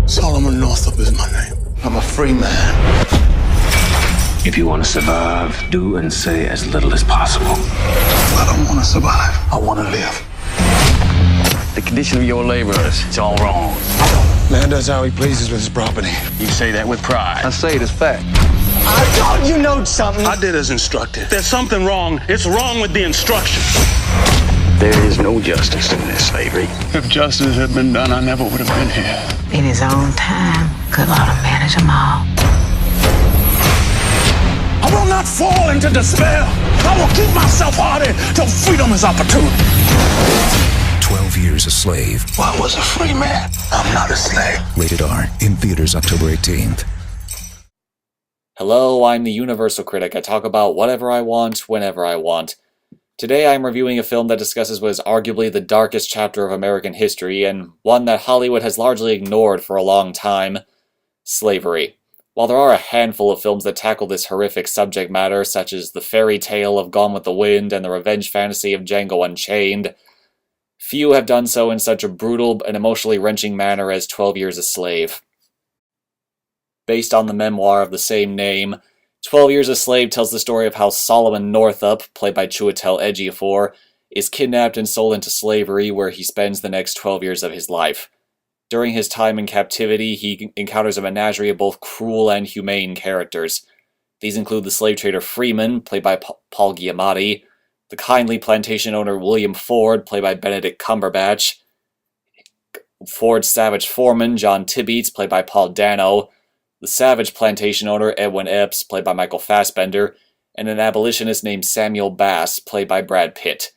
Solomon Northup is my name. I'm a free man. If you want to survive, do and say as little as possible. I don't want to survive. I want to live. The condition of your laborers, it's all wrong. Man does how he pleases with his property. You say that with pride. I say it as fact. I thought you know something. I did as instructed. There's something wrong. It's wrong with the instruction. There is no justice in this slavery. If justice had been done, I never would have been here. In his own time, good Lord will manage them all. I will not fall into despair. I will keep myself hardy till freedom is opportune. 12 Years a Slave. Well, I was a free man. I'm not a slave. Rated R. In theaters October 18th. Hello, I'm the Universal Critic. I talk about whatever I want, whenever I want. Today I'm reviewing a film that discusses what is arguably the darkest chapter of American history, and one that Hollywood has largely ignored for a long time: slavery. While there are a handful of films that tackle this horrific subject matter, such as the fairy tale of Gone with the Wind and the revenge fantasy of Django Unchained, few have done so in such a brutal and emotionally wrenching manner as 12 Years a Slave. Based on the memoir of the same name, 12 Years a Slave tells the story of how Solomon Northup, played by Chiwetel Ejiofor, is kidnapped and sold into slavery, where he spends the next 12 years of his life. During his time in captivity, he encounters a menagerie of both cruel and humane characters. These include the slave trader Freeman, played by Paul Giamatti, the kindly plantation owner William Ford, played by Benedict Cumberbatch, Ford's savage foreman John Tibbets, played by Paul Dano, the savage plantation owner Edwin Epps, played by Michael Fassbender, and an abolitionist named Samuel Bass, played by Brad Pitt.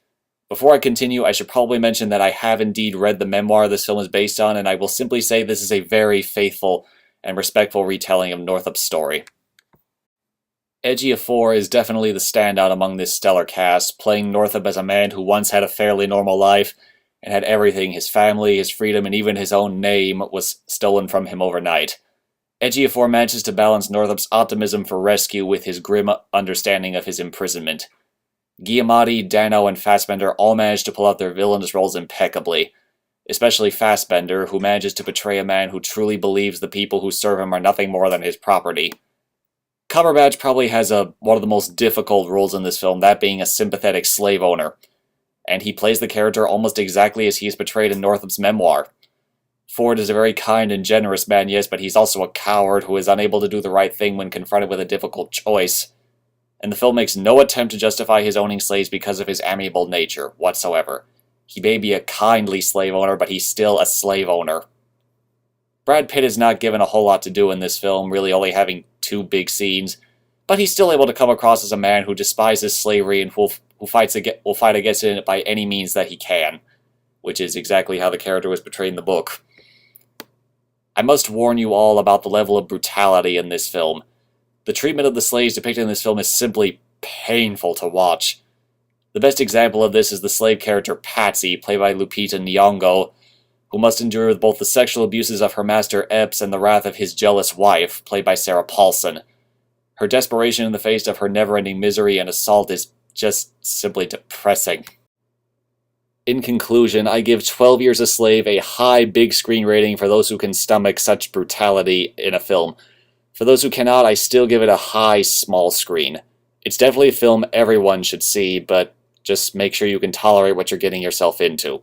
Before I continue, I should probably mention that I have indeed read the memoir this film is based on, and I will simply say this is a very faithful and respectful retelling of Northup's story. Ejiofor is definitely the standout among this stellar cast, playing Northup as a man who once had a fairly normal life and had everything: his family, his freedom, and even his own name was stolen from him overnight. Ejiofor manages to balance Northup's optimism for rescue with his grim understanding of his imprisonment. Giamatti, Dano, and Fassbender all manage to pull out their villainous roles impeccably, especially Fassbender, who manages to portray a man who truly believes the people who serve him are nothing more than his property. Cumberbatch probably has one of the most difficult roles in this film, that being a sympathetic slave owner, and he plays the character almost exactly as he is portrayed in Northup's memoir. Ford is a very kind and generous man, yes, but he's also a coward who is unable to do the right thing when confronted with a difficult choice. And the film makes no attempt to justify his owning slaves because of his amiable nature whatsoever. He may be a kindly slave owner, but he's still a slave owner. Brad Pitt is not given a whole lot to do in this film, really only having 2 big scenes, but he's still able to come across as a man who despises slavery and will fight against it by any means that he can, which is exactly how the character was portrayed in the book. I must warn you all about the level of brutality in this film. The treatment of the slaves depicted in this film is simply painful to watch. The best example of this is the slave character Patsy, played by Lupita Nyong'o, who must endure both the sexual abuses of her master Epps and the wrath of his jealous wife, played by Sarah Paulson. Her desperation in the face of her never-ending misery and assault is just simply depressing. In conclusion, I give 12 Years a Slave a high big screen rating for those who can stomach such brutality in a film. For those who cannot, I still give it a high small screen. It's definitely a film everyone should see, but just make sure you can tolerate what you're getting yourself into.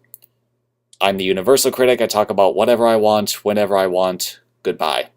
I'm the Universal Critic. I talk about whatever I want, whenever I want. Goodbye.